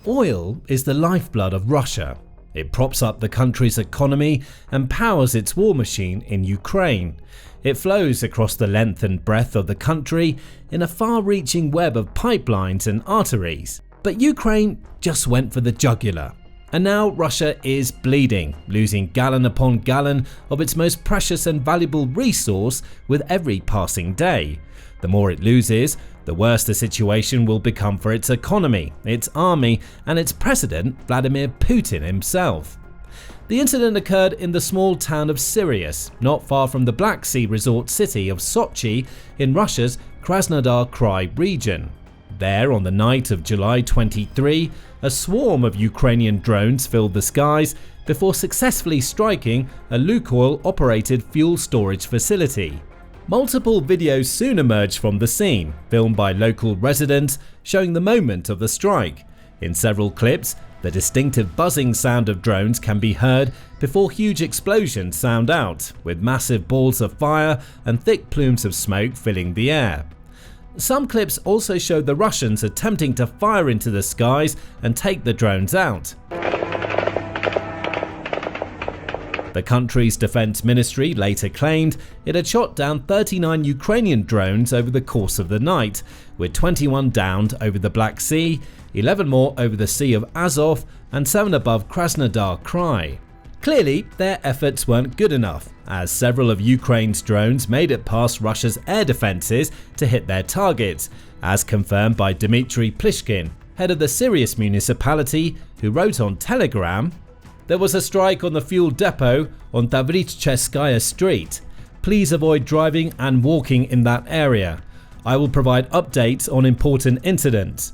Oil is the lifeblood of Russia. It props up the country's economy and powers its war machine in Ukraine. It flows across the length and breadth of the country in a far-reaching web of pipelines and arteries. But Ukraine just went for the jugular. And now Russia is bleeding, losing gallon upon gallon of its most precious and valuable resource with every passing day. The more it loses, the worse the situation will become for its economy, its army, and its president, Vladimir Putin himself. The incident occurred in the small town of Sirius, not far from the Black Sea resort city of Sochi in Russia's Krasnodar Krai region. There, on the night of July 23, a swarm of Ukrainian drones filled the skies before successfully striking a Lukoil-operated fuel storage facility. Multiple videos soon emerged from the scene, filmed by local residents, showing the moment of the strike. In several clips, the distinctive buzzing sound of drones can be heard before huge explosions sound out, with massive balls of fire and thick plumes of smoke filling the air. Some clips also show the Russians attempting to fire into the skies and take the drones out. The country's defense ministry later claimed it had shot down 39 Ukrainian drones over the course of the night, with 21 downed over the Black Sea, 11 more over the Sea of Azov, and 7 above Krasnodar Krai. Clearly, their efforts weren't good enough, as several of Ukraine's drones made it past Russia's air defenses to hit their targets, as confirmed by Dmitry Plishkin, head of the Sirius municipality, who wrote on Telegram, "There was a strike on the fuel depot on Novocherkassk Street. Please avoid driving and walking in that area. I will provide updates on important incidents."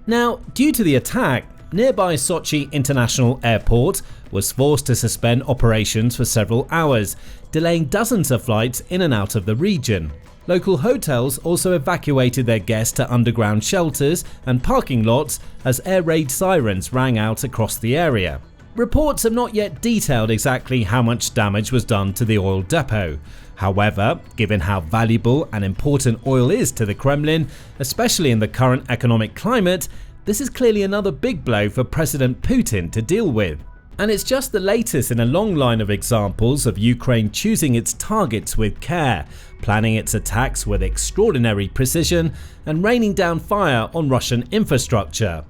Now, due to the attack, nearby Sochi International Airport was forced to suspend operations for several hours, delaying dozens of flights in and out of the region. Local hotels also evacuated their guests to underground shelters and parking lots as air raid sirens rang out across the area. Reports have not yet detailed exactly how much damage was done to the oil depot. However, given how valuable and important oil is to the Kremlin, especially in the current economic climate, this is clearly another big blow for President Putin to deal with. And it's just the latest in a long line of examples of Ukraine choosing its targets with care, planning its attacks with extraordinary precision, and raining down fire on Russian infrastructure.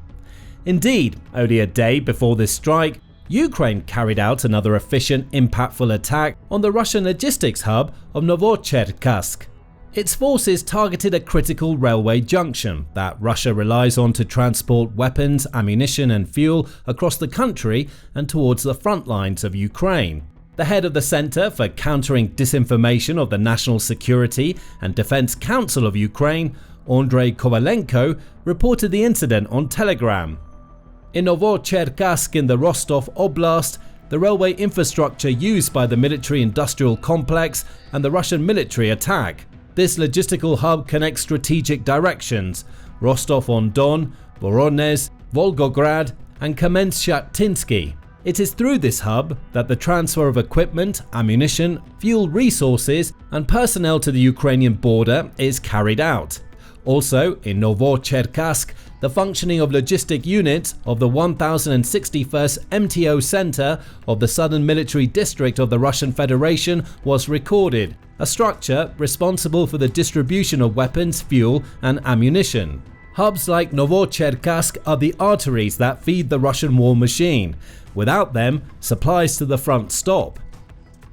Indeed, only a day before this strike, Ukraine carried out another efficient, impactful attack on the Russian logistics hub of Novocherkassk. Its forces targeted a critical railway junction that Russia relies on to transport weapons, ammunition and fuel across the country and towards the front lines of Ukraine. The head of the Center for Countering Disinformation of the National Security and Defense Council of Ukraine, Andrei Kovalenko, reported the incident on Telegram. In Novocherkassk in the Rostov Oblast, the railway infrastructure used by the military-industrial complex and the Russian military attack. This logistical hub connects strategic directions: Rostov-on-Don, Voronezh, Volgograd, and Kamensky-Shatinsky. It is through this hub that the transfer of equipment, ammunition, fuel resources, and personnel to the Ukrainian border is carried out. Also, in Novocherkassk, the functioning of logistic units of the 1061st MTO Center of the Southern Military District of the Russian Federation was recorded, a structure responsible for the distribution of weapons, fuel, and ammunition. Hubs like Novocherkassk are the arteries that feed the Russian war machine. Without them, supplies to the front stop.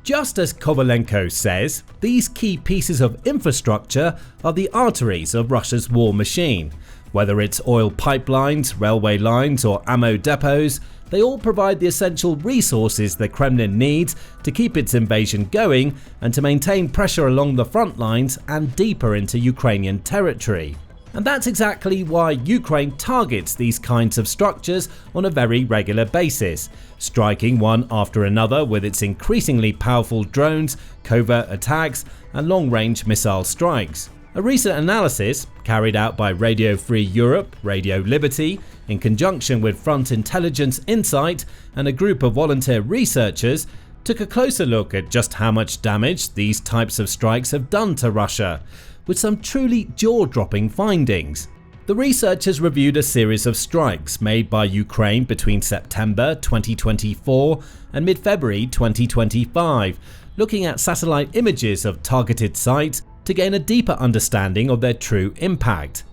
Just as Kovalenko says, these key pieces of infrastructure are the arteries of Russia's war machine. Whether it's oil pipelines, railway lines, or ammo depots, they all provide the essential resources the Kremlin needs to keep its invasion going and to maintain pressure along the front lines and deeper into Ukrainian territory. And that's exactly why Ukraine targets these kinds of structures on a very regular basis, striking one after another with its increasingly powerful drones, covert attacks, and long-range missile strikes. A recent analysis, carried out by Radio Free Europe, Radio Liberty, in conjunction with Front Intelligence Insight and a group of volunteer researchers, took a closer look at just how much damage these types of strikes have done to Russia, with some truly jaw-dropping findings. The researchers reviewed a series of strikes made by Ukraine between September 2024 and mid-February 2025, looking at satellite images of targeted sites to gain a deeper understanding of their true impact.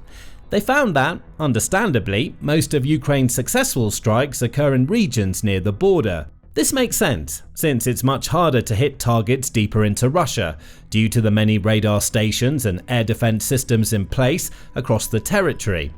They found that, understandably, most of Ukraine's successful strikes occur in regions near the border. This makes sense, since it's much harder to hit targets deeper into Russia, due to the many radar stations and air defense systems in place across the territory.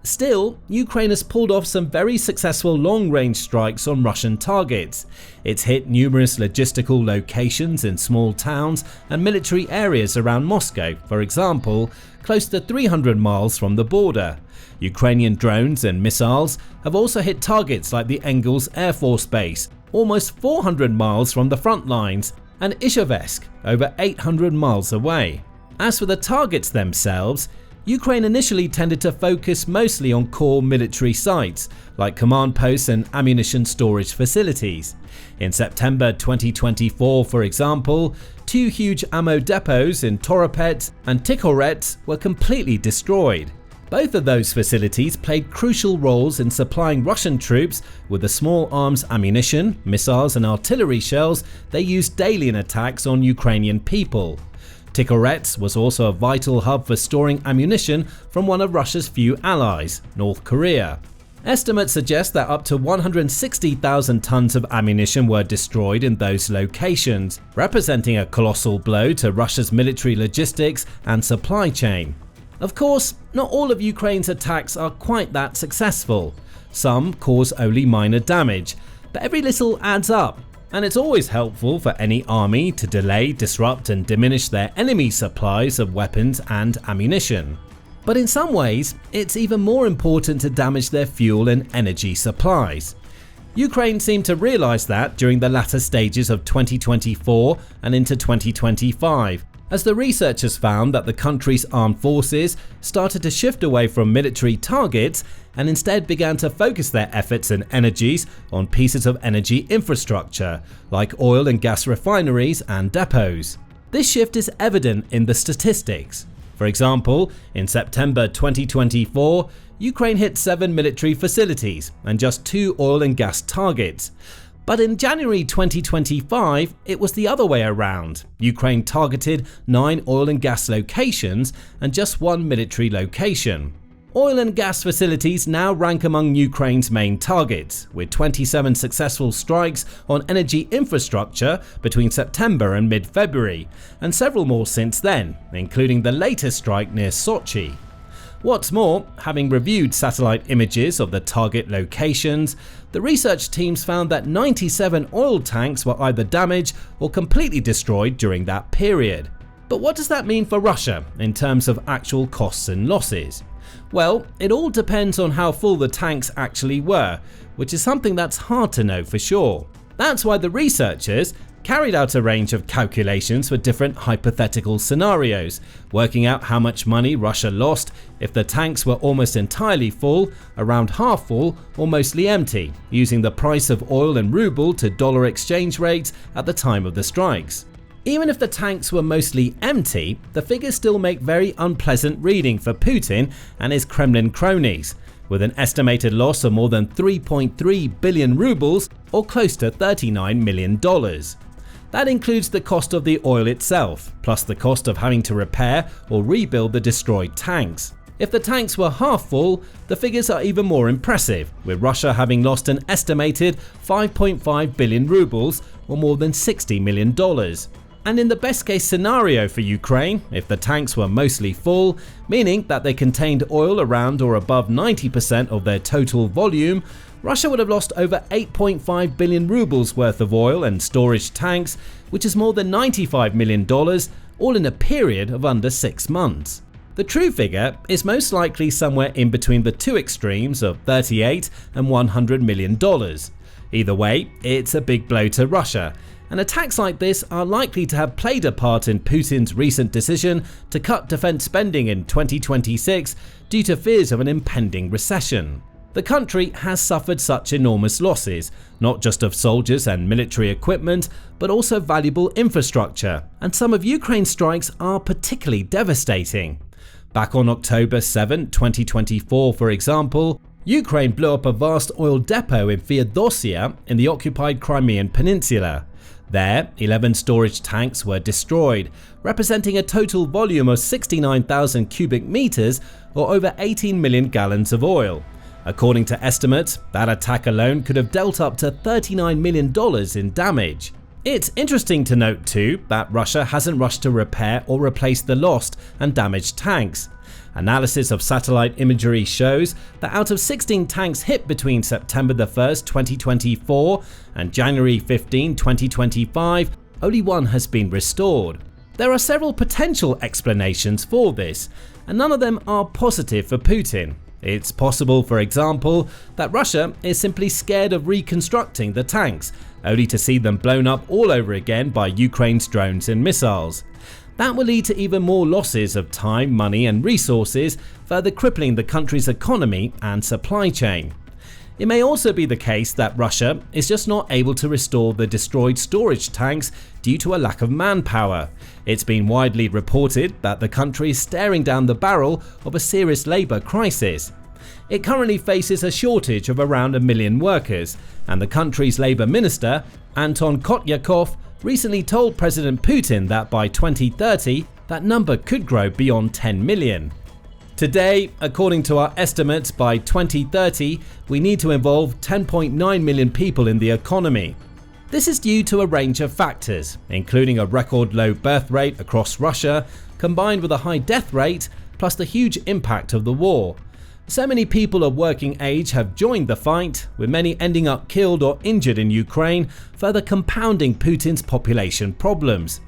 Still, Ukraine has pulled off some very successful long-range strikes on Russian targets. It's hit numerous logistical locations in small towns and military areas around Moscow, for example, close to 300 miles from the border. Ukrainian drones and missiles have also hit targets like the Engels Air Force Base, almost 400 miles from the front lines, and Izhevsk, over 800 miles away. As for the targets themselves, Ukraine initially tended to focus mostly on core military sites, like command posts and ammunition storage facilities. In September 2024, for example, 2 huge ammo depots in Toropets and Tikhorets were completely destroyed. Both of those facilities played crucial roles in supplying Russian troops with the small arms ammunition, missiles and artillery shells they used daily in attacks on Ukrainian people. Tikhorets was also a vital hub for storing ammunition from one of Russia's few allies, North Korea. Estimates suggest that up to 160,000 tons of ammunition were destroyed in those locations, representing a colossal blow to Russia's military logistics and supply chain. Of course, not all of Ukraine's attacks are quite that successful. Some cause only minor damage, but every little adds up, and it's always helpful for any army to delay, disrupt and diminish their enemy's supplies of weapons and ammunition. But in some ways, it's even more important to damage their fuel and energy supplies. Ukraine seemed to realize that during the latter stages of 2024 and into 2025, as the researchers found that the country's armed forces started to shift away from military targets and instead began to focus their efforts and energies on pieces of energy infrastructure, like oil and gas refineries and depots. This shift is evident in the statistics. For example, in September 2024, Ukraine hit 7 military facilities and just 2 oil and gas targets. But in January 2025, it was the other way around. Ukraine targeted 9 oil and gas locations and just 1 military location. Oil and gas facilities now rank among Ukraine's main targets, with 27 successful strikes on energy infrastructure between September and mid-February, and several more since then, including the latest strike near Sochi. What's more, having reviewed satellite images of the target locations, the research teams found that 97 oil tanks were either damaged or completely destroyed during that period. But what does that mean for Russia in terms of actual costs and losses? Well, it all depends on how full the tanks actually were, which is something that's hard to know for sure. That's why the researchers carried out a range of calculations for different hypothetical scenarios, working out how much money Russia lost if the tanks were almost entirely full, around half full, or mostly empty, using the price of oil and ruble to dollar exchange rates at the time of the strikes. Even if the tanks were mostly empty, the figures still make very unpleasant reading for Putin and his Kremlin cronies, with an estimated loss of more than 3.3 billion rubles, or close to $39 million. That includes the cost of the oil itself, plus the cost of having to repair or rebuild the destroyed tanks. If the tanks were half full, the figures are even more impressive, with Russia having lost an estimated 5.5 billion rubles, or more than $60 million. And in the best case scenario for Ukraine, if the tanks were mostly full, meaning that they contained oil around or above 90% of their total volume, Russia would have lost over 8.5 billion rubles worth of oil and storage tanks, which is more than $95 million, all in a period of under 6 months. The true figure is most likely somewhere in between the two extremes of $38 and $100 million. Either way, it's a big blow to Russia, and attacks like this are likely to have played a part in Putin's recent decision to cut defense spending in 2026 due to fears of an impending recession. The country has suffered such enormous losses, not just of soldiers and military equipment, but also valuable infrastructure, and some of Ukraine's strikes are particularly devastating. Back on October 7, 2024, for example, Ukraine blew up a vast oil depot in Feodosia in the occupied Crimean Peninsula. There, 11 storage tanks were destroyed, representing a total volume of 69,000 cubic meters or over 18 million gallons of oil. According to estimates, that attack alone could have dealt up to $39 million in damage. It's interesting to note too that Russia hasn't rushed to repair or replace the lost and damaged tanks. Analysis of satellite imagery shows that out of 16 tanks hit between September 1, 2024 and January 15, 2025, only one has been restored. There are several potential explanations for this, and none of them are positive for Putin. It's possible, for example, that Russia is simply scared of reconstructing the tanks, only to see them blown up all over again by Ukraine's drones and missiles. That will lead to even more losses of time, money and resources, further crippling the country's economy and supply chain. It may also be the case that Russia is just not able to restore the destroyed storage tanks due to a lack of manpower. It's been widely reported that the country is staring down the barrel of a serious labour crisis. It currently faces a shortage of around 1 million workers, and the country's labour minister, Anton Kotyakov, recently told President Putin that by 2030, that number could grow beyond 10 million. Today, according to our estimates, by 2030, we need to involve 10.9 million people in the economy. This is due to a range of factors, including a record low birth rate across Russia, combined with a high death rate, plus the huge impact of the war. So many people of working age have joined the fight, with many ending up killed or injured in Ukraine, further compounding Putin's population problems.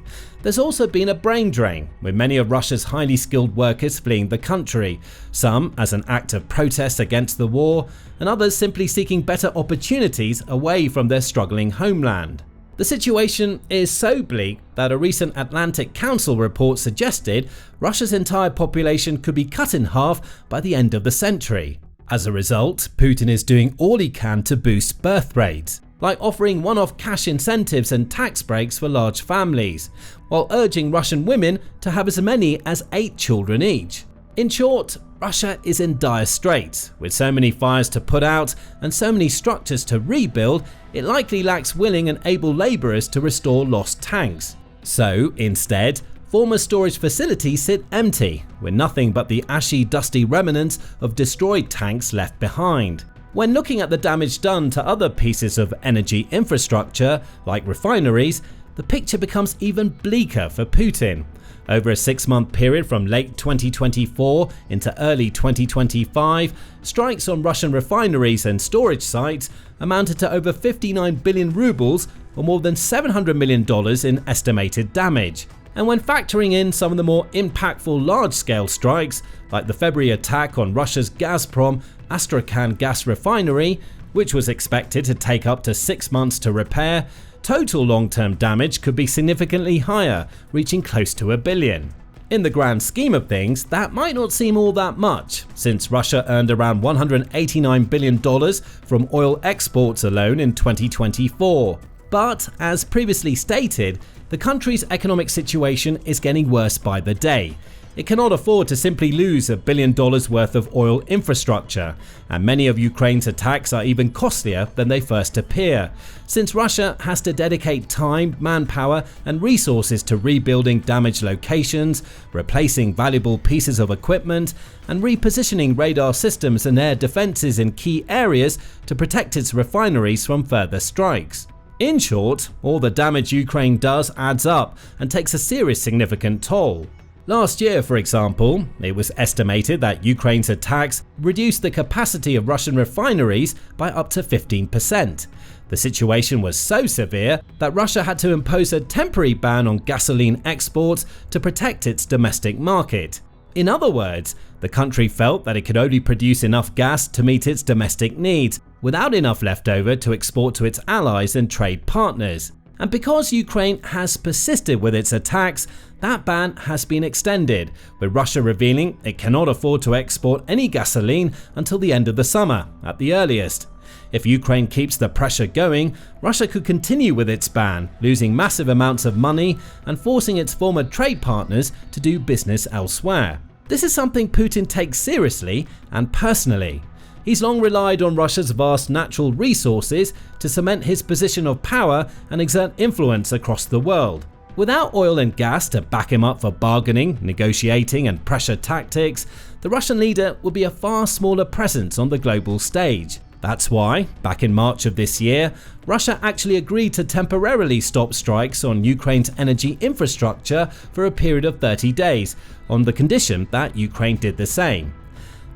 There's also been a brain drain, with many of Russia's highly skilled workers fleeing the country, some as an act of protest against the war, and others simply seeking better opportunities away from their struggling homeland. The situation is so bleak that a recent Atlantic Council report suggested Russia's entire population could be cut in half by the end of the century. As a result, Putin is doing all he can to boost birth rates, like offering one-off cash incentives and tax breaks for large families, while urging Russian women to have as many as 8 children each. In short, Russia is in dire straits. With so many fires to put out and so many structures to rebuild, it likely lacks willing and able labourers to restore lost tanks. So, instead, former storage facilities sit empty, with nothing but the ashy, dusty remnants of destroyed tanks left behind. When looking at the damage done to other pieces of energy infrastructure, like refineries, the picture becomes even bleaker for Putin. Over a 6-month period from late 2024 into early 2025, strikes on Russian refineries and storage sites amounted to over 59 billion rubles, or more than $700 million in estimated damage. And when factoring in some of the more impactful large-scale strikes, like the February attack on Russia's Gazprom Astrakhan gas refinery, which was expected to take up to 6 months to repair, total long-term damage could be significantly higher, reaching close to $1 billion. In the grand scheme of things, that might not seem all that much, since Russia earned around $189 billion from oil exports alone in 2024. But, as previously stated, the country's economic situation is getting worse by the day. It cannot afford to simply lose $1 billion worth of oil infrastructure, and many of Ukraine's attacks are even costlier than they first appear, since Russia has to dedicate time, manpower, and resources to rebuilding damaged locations, replacing valuable pieces of equipment, and repositioning radar systems and air defenses in key areas to protect its refineries from further strikes. In short, all the damage Ukraine does adds up and takes a serious significant toll. Last year, for example, it was estimated that Ukraine's attacks reduced the capacity of Russian refineries by up to 15%. The situation was so severe that Russia had to impose a temporary ban on gasoline exports to protect its domestic market. In other words, the country felt that it could only produce enough gas to meet its domestic needs, without enough left over to export to its allies and trade partners. And because Ukraine has persisted with its attacks, that ban has been extended, with Russia revealing it cannot afford to export any gasoline until the end of the summer, at the earliest. If Ukraine keeps the pressure going, Russia could continue with its ban, losing massive amounts of money and forcing its former trade partners to do business elsewhere. This is something Putin takes seriously and personally. He's long relied on Russia's vast natural resources to cement his position of power and exert influence across the world. Without oil and gas to back him up for bargaining, negotiating, and pressure tactics, the Russian leader would be a far smaller presence on the global stage. That's why, back in March of this year, Russia actually agreed to temporarily stop strikes on Ukraine's energy infrastructure for a period of 30 days, on the condition that Ukraine did the same.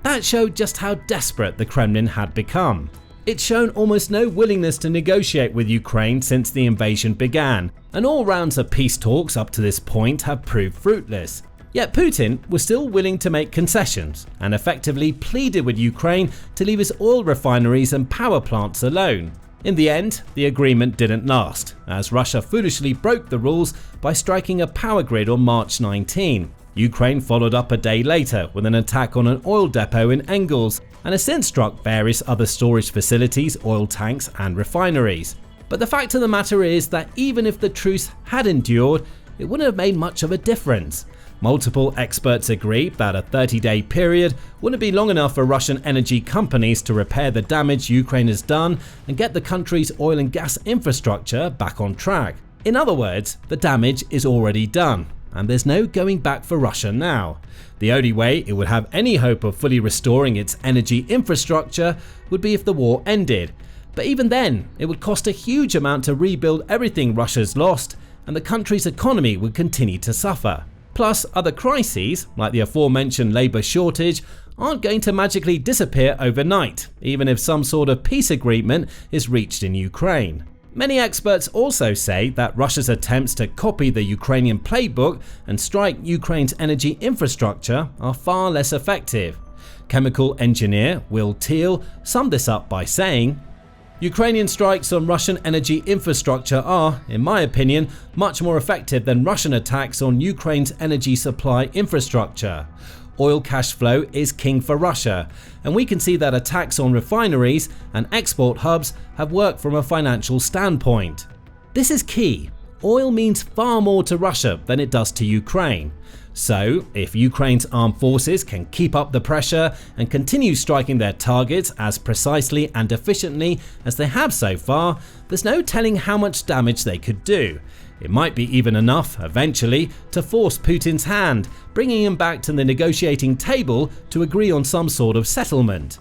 That showed just how desperate the Kremlin had become. It's shown almost no willingness to negotiate with Ukraine since the invasion began, and all rounds of peace talks up to this point have proved fruitless. Yet Putin was still willing to make concessions and effectively pleaded with Ukraine to leave his oil refineries and power plants alone. In the end, the agreement didn't last, as Russia foolishly broke the rules by striking a power grid on March 19. Ukraine followed up a day later with an attack on an oil depot in Engels and has since struck various other storage facilities, oil tanks and refineries. But the fact of the matter is that even if the truce had endured, it wouldn't have made much of a difference. Multiple experts agree that a 30-day period wouldn't be long enough for Russian energy companies to repair the damage Ukraine has done and get the country's oil and gas infrastructure back on track. In other words, the damage is already done, and there's no going back for Russia now. The only way it would have any hope of fully restoring its energy infrastructure would be if the war ended. But even then, it would cost a huge amount to rebuild everything Russia's lost, and the country's economy would continue to suffer. Plus, other crises, like the aforementioned labour shortage, aren't going to magically disappear overnight, even if some sort of peace agreement is reached in Ukraine. Many experts also say that Russia's attempts to copy the Ukrainian playbook and strike Ukraine's energy infrastructure are far less effective. Chemical engineer Will Teal summed this up by saying, "Ukrainian strikes on Russian energy infrastructure are, in my opinion, much more effective than Russian attacks on Ukraine's energy supply infrastructure. Oil cash flow is king for Russia, and we can see that attacks on refineries and export hubs have worked from a financial standpoint. This is key. Oil means far more to Russia than it does to Ukraine. So, if Ukraine's armed forces can keep up the pressure and continue striking their targets as precisely and efficiently as they have so far, there's no telling how much damage they could do. It might be even enough, eventually, to force Putin's hand, bringing him back to the negotiating table to agree on some sort of settlement.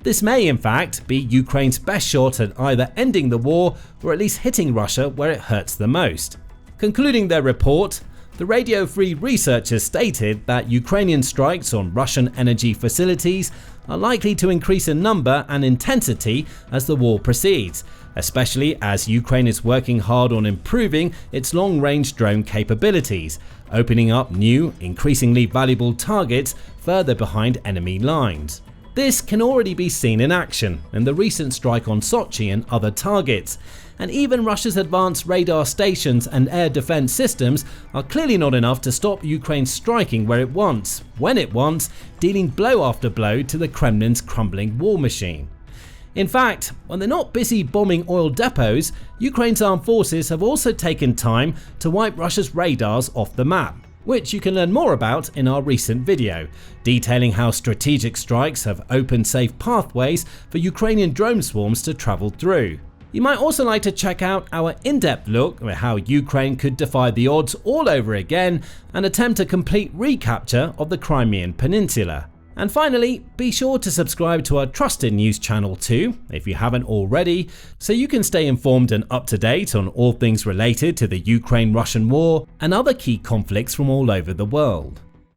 This may, in fact, be Ukraine's best shot at either ending the war or at least hitting Russia where it hurts the most." Concluding their report, the Radio Free researchers stated that Ukrainian strikes on Russian energy facilities are likely to increase in number and intensity as the war proceeds, especially as Ukraine is working hard on improving its long-range drone capabilities, opening up new, increasingly valuable targets further behind enemy lines. This can already be seen in action in the recent strike on Sochi and other targets, and even Russia's advanced radar stations and air defense systems are clearly not enough to stop Ukraine striking where it wants, when it wants, dealing blow after blow to the Kremlin's crumbling war machine. In fact, when they're not busy bombing oil depots, Ukraine's armed forces have also taken time to wipe Russia's radars off the map, which you can learn more about in our recent video, detailing how strategic strikes have opened safe pathways for Ukrainian drone swarms to travel through. You might also like to check out our in-depth look at how Ukraine could defy the odds all over again and attempt a complete recapture of the Crimean Peninsula. And finally, be sure to subscribe to our trusted news channel too, if you haven't already, so you can stay informed and up to date on all things related to the Ukraine-Russian war and other key conflicts from all over the world.